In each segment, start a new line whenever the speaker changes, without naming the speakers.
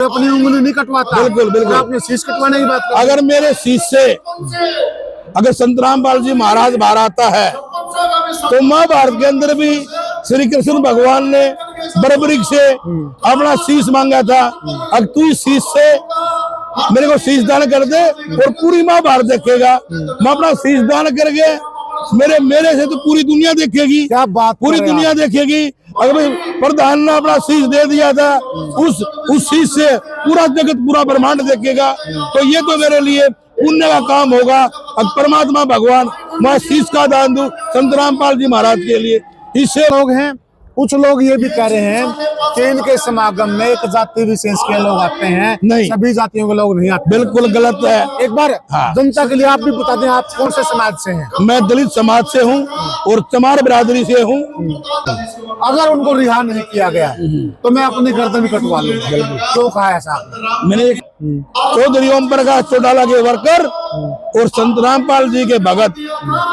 अपनी उंगली नहीं कटवाता।
बिल्कुल बिल्कुल।
आपने शीश कटवाने की बात कर।
अगर मेरे शीश से अगर संत रामपाल जी महाराज बाहर आता है तो महाभारत के अंदर भी श्री कृष्ण भगवान ने बर्बरीक से अपना शीश मांगा था। अब तू इस शीश से मेरे को शीश दान कर दे और पूरी महाभारत देखेगा। मैं अपना शीश दान करके मेरे से तो पूरी दुनिया देखेगी।
क्या बात,
पूरी दुनिया देखेगी। अगर प्रधान ने अपना शीश दे दिया था, उस शीश से पूरा जगत पूरा ब्रह्मांड देखेगा। तो ये तो मेरे लिए पुण्य का काम होगा। अब परमात्मा भगवान मैं शीश का दान दूं संत रामपाल जी महाराज के लिए। इससे
लोग हैं, कुछ लोग ये भी कह रहे हैं कि इनके समागम में एक जाति विशेष के लोग आते हैं,
नहीं,
सभी जातियों के लोग नहीं आते।
बिल्कुल गलत है।
एक बार जनता के लिए आप भी बता दें, आप कौन से समाज से हैं?
मैं दलित समाज से हूँ और चमार बिरादरी से हूँ।
अगर उनको रिहा नहीं किया गया तो मैं अपनी गर्दन कटवा लूंगा। क्यों कहा ऐसा?
मैंने चौधरी ओम प्रकाश चौटाला के वर्कर और संत रामपाल जी के भगत,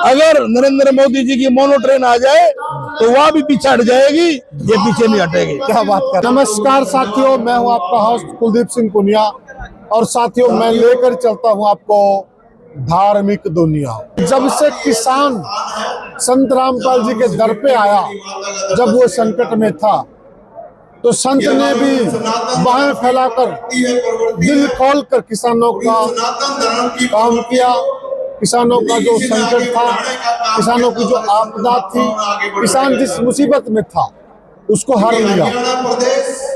अगर नरेंद्र मोदी जी की मोनो ट्रेन आ जाए तो वह भी पीछे हट जाएगी, ये पीछे नहीं हटेगी।
क्या बात कर। नमस्कार साथियों, मैं हूं आपका होस्ट कुलदीप सिंह पुनिया और साथियों मैं लेकर चलता हूं आपको धार्मिक दुनिया। जब से किसान संत रामपाल जी के दर पे आया, जब वो संकट में था, तो संत ने भी बाहें फैलाकर दिल खोलकर किसानों का काम किया। किसानों का जो संकट था, किसानों की जो आपदा थी, किसान जिस मुसीबत में था उसको हर लिया।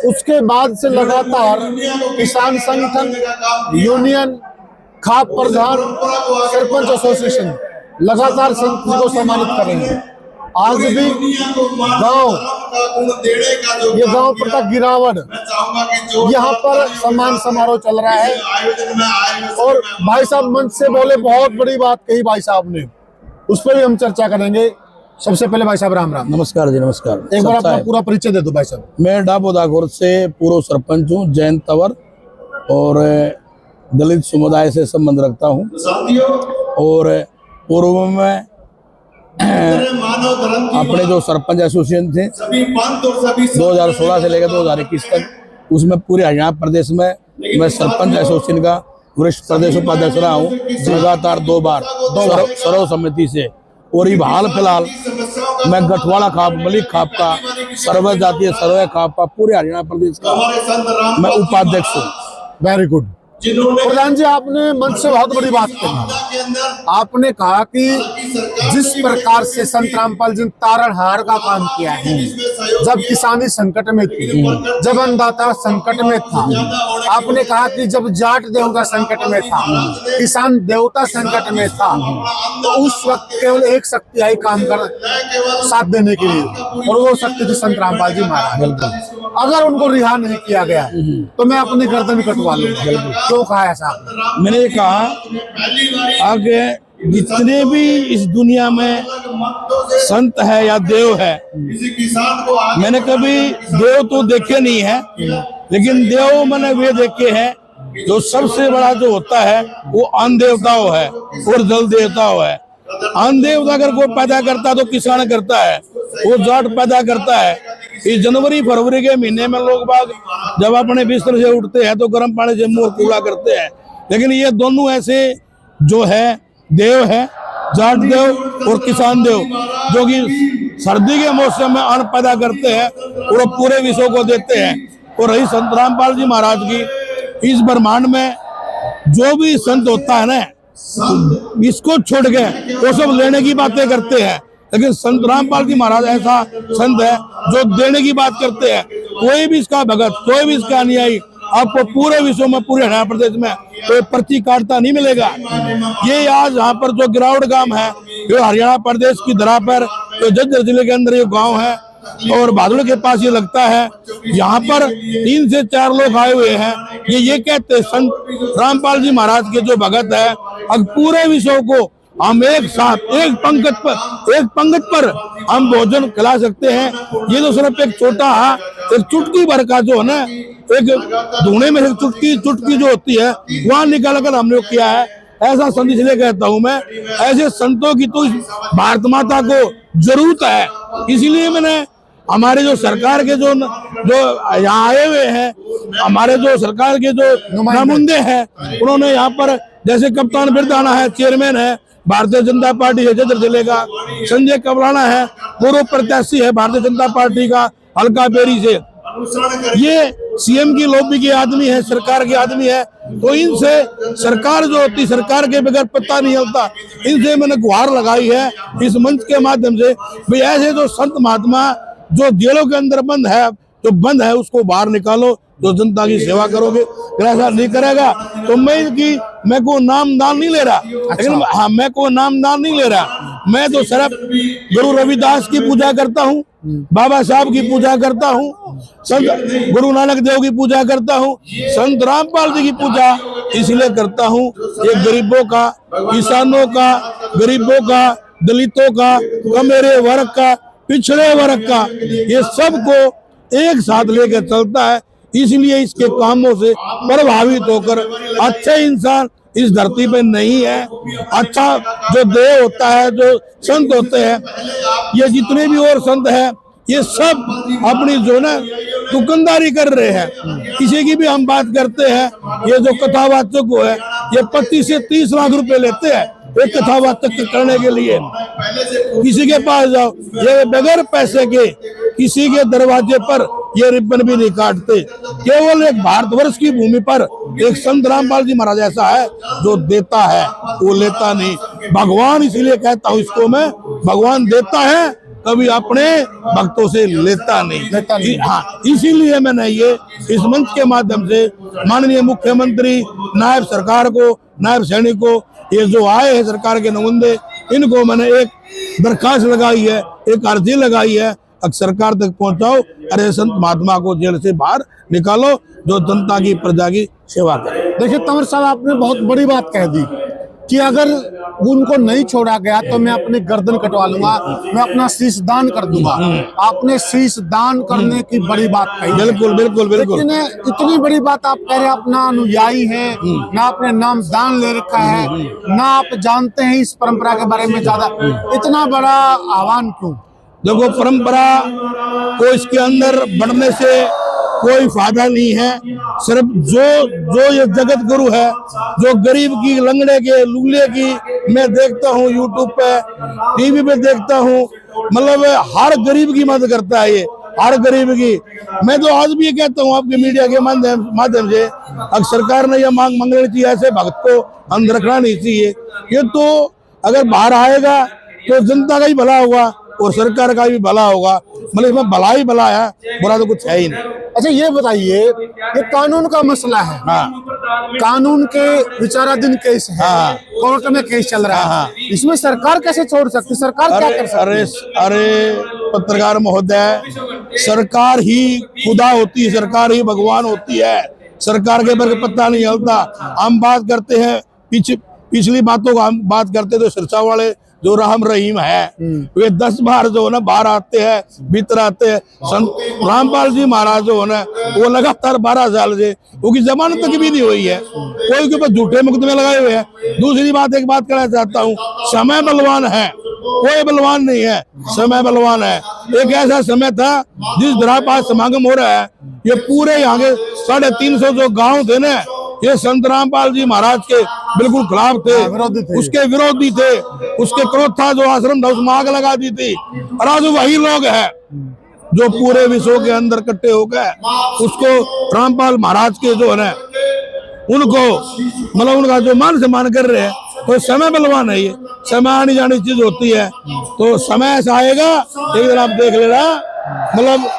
उसके बाद से लगातार किसान संगठन, यूनियन, खाप प्रधान, सरपंच एसोसिएशन लगातार संत जी को सम्मानित कर रहे हैं। आज भी ये गांव प्रताप गिरावड़, यहाँ पर सम्मान समारोह चल रहा है और भाई साहब मंच से बोले, बहुत बड़ी बात कही भाई साहब ने, उस पर भी हम चर्चा करेंगे। सबसे पहले भाई साहब राम राम।
नमस्कार जी, नमस्कार।
एक बार अपना पूरा परिचय दे दो भाई साहब।
मैं डाबोदाखोर से पूर्व सरपंच हूँ, जैन तवर, और दलित समुदाय से संबंध रखता हूँ। और पूर्व में अपने जो सरपंच एसोसिएशन थे 2016 से लेकर 2021 तक, उसमें पूरे हरियाणा प्रदेश में मैं सरपंच एसोसिएशन का वरिष्ठ प्रदेश उपाध्यक्ष रहा हूँ, लगातार दो बार सर्व समिति से। और ये हाल फिलहाल मैं गठवाड़ा खाप, मलिक खाप का, सर्व जातीय सर्वे खाप का पूरे हरियाणा प्रदेश का मैं उपाध्यक्ष हूँ।
Very good. प्रधान जी, आपने मंच से बहुत बड़ी बात कही। आपने कहा कि जिस प्रकार से संत रामपाल जी ने तारणहार का काम किया है, जब किसानी संकट में थी, जब अन्नदाता संकट में था, आपने कहा कि जब जाट देवता संकट में था, किसान देवता संकट में था, तो उस वक्त केवल एक शक्ति आई काम कर साथ देने के लिए, और वो शक्ति थी संत रामपाल जी महाराज। अगर उनको रिहा नहीं किया गया तो मैं अपनी गर्दन कटवा लूंगा। क्यों कहा ऐसा?
मैंने कहा आगे जितने भी इस दुनिया में संत है या देव है, मैंने कभी देव तो देखे नहीं है, लेकिन देव मैंने वे देखे हैं जो सबसे बड़ा जो होता है वो अन्न देवताओं है और जल देवताओं है। अन्न देवता अगर कोई पैदा करता है तो किसान करता है, वो जाट पैदा करता है। इस जनवरी फरवरी के महीने में लोग बाग जब अपने बिस्तर से उठते हैं तो गर्म पानी से मुंह कूला करते हैं, लेकिन ये दोनों ऐसे जो है देव है, जाट देव और किसान देव, जो कि सर्दी के मौसम में अन्न पैदा करते हैं और पूरे विश्व को देते हैं। और रही संत रामपाल जी महाराज की, इस ब्रह्मांड में जो भी संत होता है ना, इसको छोड़ के वो सब लेने की बातें करते हैं, लेकिन संत रामपाल जी महाराज ऐसा संत है जो देने की बात करते हैं। कोई भी इसका भगत, कोई भी इसका अनुयायी आपको पूरे विश्व में, पूरे हरियाणा प्रदेश में कोई पर्ची काटता नहीं मिलेगा। ये आज यहाँ पर जो गिरावड़ गांव है, ये हरियाणा प्रदेश की धरा पर जो झज्जर जिले के अंदर ये गांव है और भादुड़ के पास ये लगता है। यहाँ पर 3 से 4 लोग आए हुए हैं। ये कहते हैं संत रामपाल जी महाराज के जो भगत है, अब पूरे विश्व को हम एक साथ एक पंक्ति पर हम भोजन खिला सकते हैं। ये तो सिर्फ एक छोटा एक चुटकी भर का जो है ना, एक धुने में एक चुटकी जो होती है वहां निकाल कर हमने किया है। ऐसा संत इसलिए कहता हूं मैं, ऐसे संतों की तो भारत माता को जरूरत है। इसीलिए मैंने हमारे जो सरकार के जो यहाँ आए हुए हैं, हमारे जो सरकार के जो नुमाइंदे हैं, उन्होंने यहाँ पर जैसे कप्तान बिरदाना है, चेयरमैन है भारतीय जनता पार्टी है जदर जिले का, संजय कबलाना है पूर्व प्रत्याशी है भारतीय जनता पार्टी का हल्का बेरी से, ये सीएम की लॉबी के आदमी है, सरकार के आदमी है। तो इनसे सरकार जो होती, सरकार के बगैर पता नहीं चलता। इनसे मैंने गुहार लगाई है इस मंच के माध्यम से, भाई ऐसे जो संत महात्मा जो जेलों के अंदर बंद है, जो बंद है उसको बाहर निकालो, जो जनता की सेवा करोगे। ऐसा नहीं करेगा तो मैं को नामदान नहीं ले रहा, लेकिन हाँ मैं को नामदान नहीं ले रहा, मैं तो सिर्फ गुरु रविदास की पूजा करता हूँ, बाबा साहब की पूजा करता हूँ, संत गुरु नानक देव की पूजा करता हूँ, संत रामपाल जी की पूजा इसलिए करता हूँ, ये गरीबों का, किसानों का, गरीबों का, दलितों का, कमेरे वर्ग का, पिछड़े वर्ग का, ये सबको एक साथ लेकर चलता है। इसलिए इसके कामों से प्रभावित होकर अच्छे इंसान इस धरती पे नहीं है। अच्छा जो देव होता है, जो संत होते हैं, ये जितने भी और संत हैं, ये सब अपनी जो ना दुकानदारी कर रहे हैं। किसी की भी हम बात करते हैं, ये जो कथावाचक को है, ये 25 से 30 लाख रुपए लेते हैं एक कथावाचक करने के लिए। किसी के पास जाओ, ये बगैर पैसे के किसी के दरवाजे पर ये रिबन भी नहीं काटते। केवल एक भारतवर्ष की भूमि पर एक संत रामपाल जी महाराज ऐसा है जो देता है, वो लेता नहीं। भगवान इसीलिए कहता हूँ इसको मैं, भगवान देता है कभी अपने भक्तों से लेता नहीं। हाँ, इसीलिए मैंने ये इस मंच के माध्यम से माननीय मुख्यमंत्री, नायब सरकार को, नायब सैनिक को, ये जो आए हैं सरकार के नुमाइंदे, इनको मैंने एक दरखास्त लगाई है, एक अर्जी लगाई है, अब सरकार तक पहुंचाओ, अरे संत महात्मा को जेल से बाहर निकालो, जो जनता की प्रजा की सेवा करे।
देखिए तंवर साहब, आपने बहुत बड़ी बात कह दी कि अगर उनको नहीं छोड़ा गया तो मैं अपनी गर्दन कटवा लूंगा, मैं अपना शीश दान कर दूंगा। आपने शीश दान करने की बड़ी बात कही।
बिल्कुल बिल्कुल बिल्कुल।
इतनी बड़ी बात आप कह रहे हैं, अपना अनुयायी है ना, आपने नाम दान ले रखा है ना, आप जानते हैं इस परंपरा के बारे में ज्यादा, इतना बड़ा आह्वान क्यों?
देखो, परंपरा को इसके अंदर बढ़ने से कोई फायदा नहीं है। सिर्फ जो ये जगत गुरु है, जो गरीब की, लंगड़े के, लूले की मैं देखता हूँ यूट्यूब पे, टीवी पे देखता हूँ, मतलब हर गरीब की मदद करता है ये, हर गरीब की। मैं तो आज भी ये कहता हूँ आपके मीडिया के माध्यम से, अगर सरकार ने यह मांग मंगनी चाहिए, ऐसे भक्त को अंदर रखना नहीं चाहिए। ये तो अगर बाहर आएगा तो जनता का ही भला होगा और सरकार का भी भला होगा, मतलब इसमें भला ही भला है, बुरा तो कुछ है ही नहीं।
अच्छा ये बताइए, ये कानून का मसला है।
हाँ।
कानून के विचाराधीन केस है। हाँ। कोर्ट में केस चल रहा है। हाँ। इसमें सरकार कैसे छोड़ सकती, सरकार क्या कर सकती है?
अरे पत्रकार महोदय, सरकार ही खुदा होती है, सरकार ही भगवान होती है, सरकार के बारे में पता नहीं चलता। हम बात करते हैं पिछली बातों का, हम बात करते तो सिरसा वाले जो राम रहीम है, वे 10 बार जो है ना बाहर आते हैं, भीतर आते हैं। संत रामपाल जी महाराज जो है ना, वो लगातार 12 साल से उनकी जमानत तक भी नहीं हुई है, कोई के ऊपर झूठे मुकदमे लगाए हुए हैं। दूसरी बात, एक बात कहना चाहता हूँ, समय बलवान है, कोई बलवान नहीं है, समय बलवान है। एक ऐसा समय था जिस तरह पास समागम हो रहा है, ये पूरे यहाँ के 350 जो गाँव थे ना, ये संत रामपाल जी महाराज के बिल्कुल खिलाफ थे, उसके विरोधी थे, उसके क्रोध था, जो आश्रम था उसमें आग लगा दी थी। और आज वही लोग हैं जो पूरे विश्व के अंदर इकट्ठे हो गए उसको रामपाल महाराज के जो है उनको, मतलब उनका जो मान सम्मान कर रहे हैं। तो समय बलवान है, ये समय आनी जानी चीज होती है, तो समय ऐसा आएगा एक दिन आप देख लेना, मतलब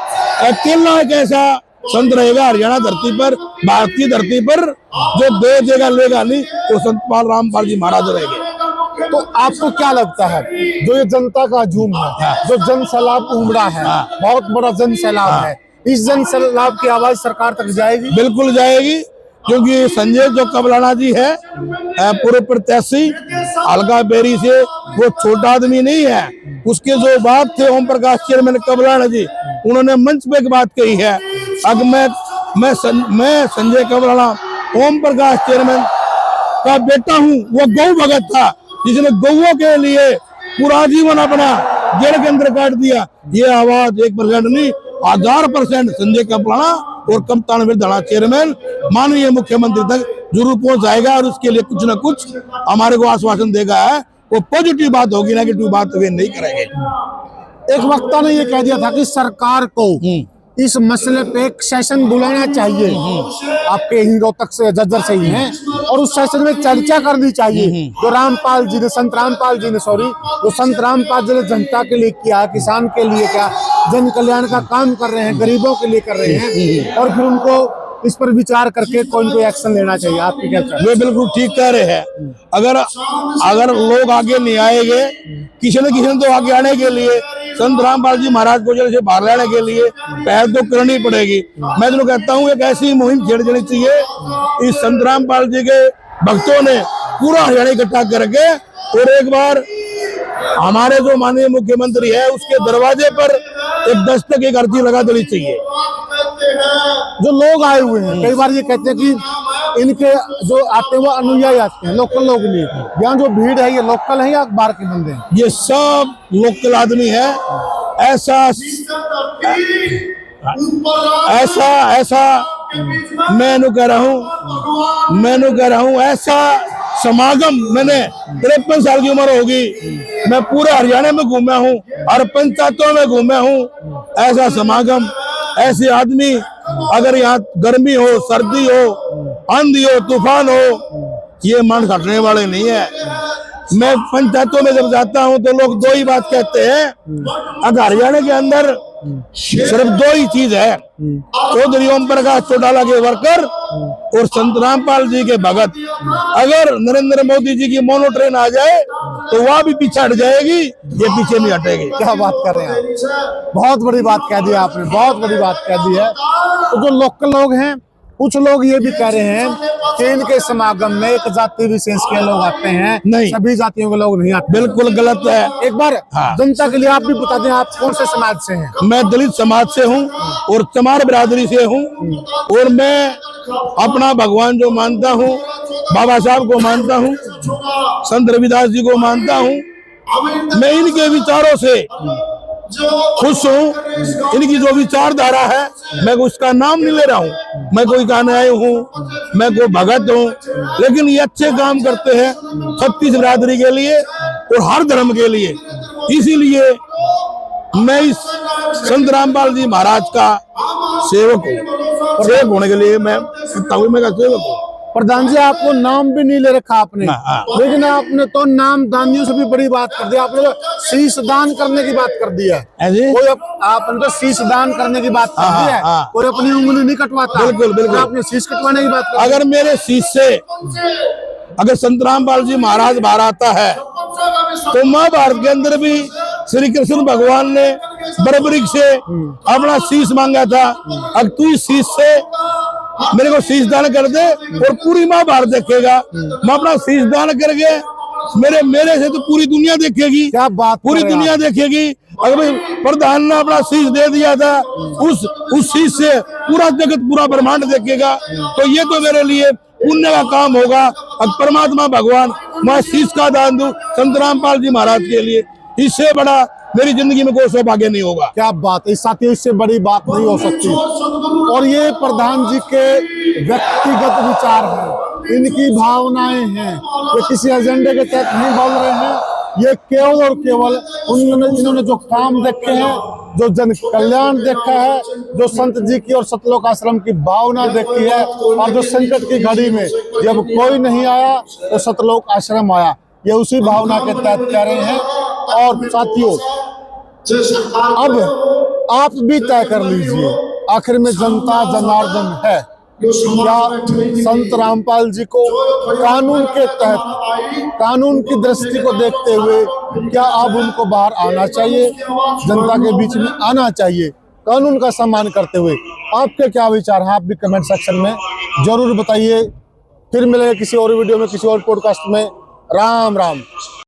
अकेला एक ऐसा संत रहेगा हरियाणा धरती पर, भारतीय धरती पर, जो दे देगा लेगा नहीं, तो संत रामपाल जी महाराज रहेंगे।
तो आपको क्या लगता है, जो ये जनता का झूम है, जो जन सैलाब उमड़ा है, बहुत बड़ा जन सैलाब है, इस जन सैलाब की आवाज सरकार तक जाएगी?
बिल्कुल जाएगी, क्योंकि संजय जो कबलाना जी है, पूर्व प्रत्याशी हल्का बेरी से, वो छोटा आदमी नहीं है। उसके जो बात थे ओम प्रकाश चेयरमैन कबलाना जी, उन्होंने मंच पे एक बात कही है। अब मैं संजय कबलाना ओम प्रकाश चेयरमैन का बेटा हूँ। वो गौ भगत था जिसने गौओं के लिए पूरा जीवन अपना जेल के अंदर काट दिया। ये आवाज 1% नहीं, 1000% संजय कपलाना और कप्तान धड़ा चेयरमैन माननीय मुख्यमंत्री तक जरूर पहुंच जाएगा और उसके लिए कुछ ना कुछ हमारे को आश्वासन देगा है। वो पॉजिटिव बात होगी, नेगेटिव बात वे नहीं करेंगे।
एक वक्ता ने ये कह दिया था कि सरकार को इस मसले पे एक सेशन बुलाना चाहिए, आपके ही रोहतक से जज्जर से ही हैं, और उस सेशन में चर्चा करनी चाहिए। जो संत रामपाल जी ने जो संत रामपाल जी ने जनता के लिए किया, किसान के लिए क्या जन कल्याण का काम कर रहे हैं, गरीबों के लिए कर रहे हैं, और फिर उनको इस पर विचार करके कोई एक्शन लेना चाहिए। आपकी क्या चाहिए?
वे बिल्कुल ठीक कह रहे हैं। अगर लोग आगे नहीं आएंगे, किसी न किसी तो आगे आने के लिए संत रामपाल जी महाराज को जेल से बाहर लाने के लिए पहल तो करनी पड़ेगी। मैं तो कहता हूँ एक ऐसी मुहिम छेड़ देनी चाहिए। इस संत रामपाल जी के भक्तों ने पूरा हरियाणा इकट्ठा करके और एक बार हमारे जो माननीय मुख्यमंत्री है उसके दरवाजे पर एक दस्तक की अर्जी लगा देनी चाहिए।
जो लोग आए हुए हैं, कई बार ये कहते हैं कि इनके जो आते हैं वो अनुयायी आते हैं, लोकल लोग नहीं। यहाँ जो भीड़ है ये लोकल है या बाहर के बंदे हैं?
ये सब लोकल आदमी है। ऐसा मैं कह रहा हूँ ऐसा समागम मैंने 53 साल की उम्र होगी, मैं पूरे हरियाणा में घूमा हूँ और पंचायतों में घूमा हूँ। ऐसा समागम, ऐसे आदमी, अगर यहाँ गर्मी हो, सर्दी हो, आंधी हो, तूफान हो, ये मन घटने वाले नहीं है। मैं पंचायतों में जब जाता हूँ तो लोग दो ही बात कहते हैं, अगर हरियाणा के अंदर सिर्फ दो ही चीज है, चौधरी ओम प्रकाश चौटाला के वर्कर और संत रामपाल जी के भगत। अगर नरेंद्र मोदी जी की मोनो ट्रेन आ जाए तो वह भी पीछे हट जाएगी, ये पीछे नहीं हटेगी।
क्या बात कर रहे हैं आप? बहुत बड़ी बात कह दी आपने, बहुत बड़ी बात कह दी है। तो जो लोकल लोग हैं, कुछ लोग ये भी कह रहे हैं कि इनके समागम में एक जाति विशेष के लोग आते हैं,
नहीं, सभी
जातियों के लोग नहीं आते।
बिल्कुल गलत है।
एक बार जनता के लिए आप भी बता दें, आप कौन से समाज से हैं?
मैं दलित समाज से हूँ और चमार बिरादरी से हूँ, और मैं अपना भगवान जो मानता हूँ, बाबा साहब को मानता हूँ, संत रविदास जी को मानता हूँ। मैं इनके विचारों से खुश हूँ। इनकी जो विचारधारा है, मैं उसका नाम नहीं ले रहा हूँ, मैं कोई कान्हाई हूँ, मैं कोई भगत हूँ, लेकिन ये अच्छे काम करते हैं 36 बिरादरी के लिए और हर धर्म के लिए। इसीलिए मैं इस संत रामपाल जी महाराज का सेवक हूँ। सेवक होने के लिए मैं सेवक हूँ।
प्रधान जी, आपको नाम भी नहीं ले रखा आपने, लेकिन आपने तो नाम दानियों से भी बड़ी बात कर दी। आपने तो शीश दान करने की बात कर दी है। कोई आपने तो शीश दान करने की बात कर दी है। कोई अपनी उंगली नहीं कटवाता।
बिल्कुल बिल्कुल।
आपने शीश कटवाने की बात कर दी।
अगर मेरे शीश से अगर संत रामपाल जी महाराज बाहर आता है तो महाभारत के अंदर भी श्री कृष्ण भगवान ने बर्बरीक से अपना शीश मांगा था। अब तू इस शीश से मेरे को शीश दान कर दे और पूरी महाभारत देखेगा। मैं अपना शीश दान करके मेरे से तो पूरी दुनिया देखेगी।
क्या बात,
पूरी दुनिया देखेगी। अगर प्रधान ने अपना शीश दे दिया था, उस शीश से पूरा जगत, पूरा ब्रह्मांड देखेगा। तो ये तो मेरे लिए पुण्य का काम होगा। अब परमात्मा भगवान मैं शीश का दान दूं संत रामपाल जी महाराज के लिए, इससे बड़ा मेरी जिंदगी में कोई सौभाग्य नहीं होगा।
क्या बात है साथियों, इससे बड़ी बात नहीं हो सकती। और ये प्रधान जी के व्यक्तिगत विचार हैं, इनकी भावनाएं हैं, ये किसी एजेंडे के तहत नहीं बोल रहे हैं। ये केवल और केवल इन्होंने जो काम देखे हैं, जो जन कल्याण देखा है, जो संत जी की और सतलोक आश्रम की भावना देखी है, और जो संकट की घड़ी में जब कोई नहीं आया तो सतलोक आश्रम आया, ये उसी भावना के तहत कह रहे हैं। और साथियों, अब आप भी तय कर लीजिए, आखिर में जनता जनार्दन है, क्या संत रामपाल जी को कानून के तहत, कानून की दृष्टि को देखते हुए क्या अब उनको बाहर आना चाहिए, जनता के बीच में आना चाहिए, कानून का सम्मान करते हुए? आपके क्या विचार हैं? आप भी कमेंट सेक्शन में जरूर बताइए। फिर मिलेंगे किसी और वीडियो में, किसी और पॉडकास्ट में। राम राम।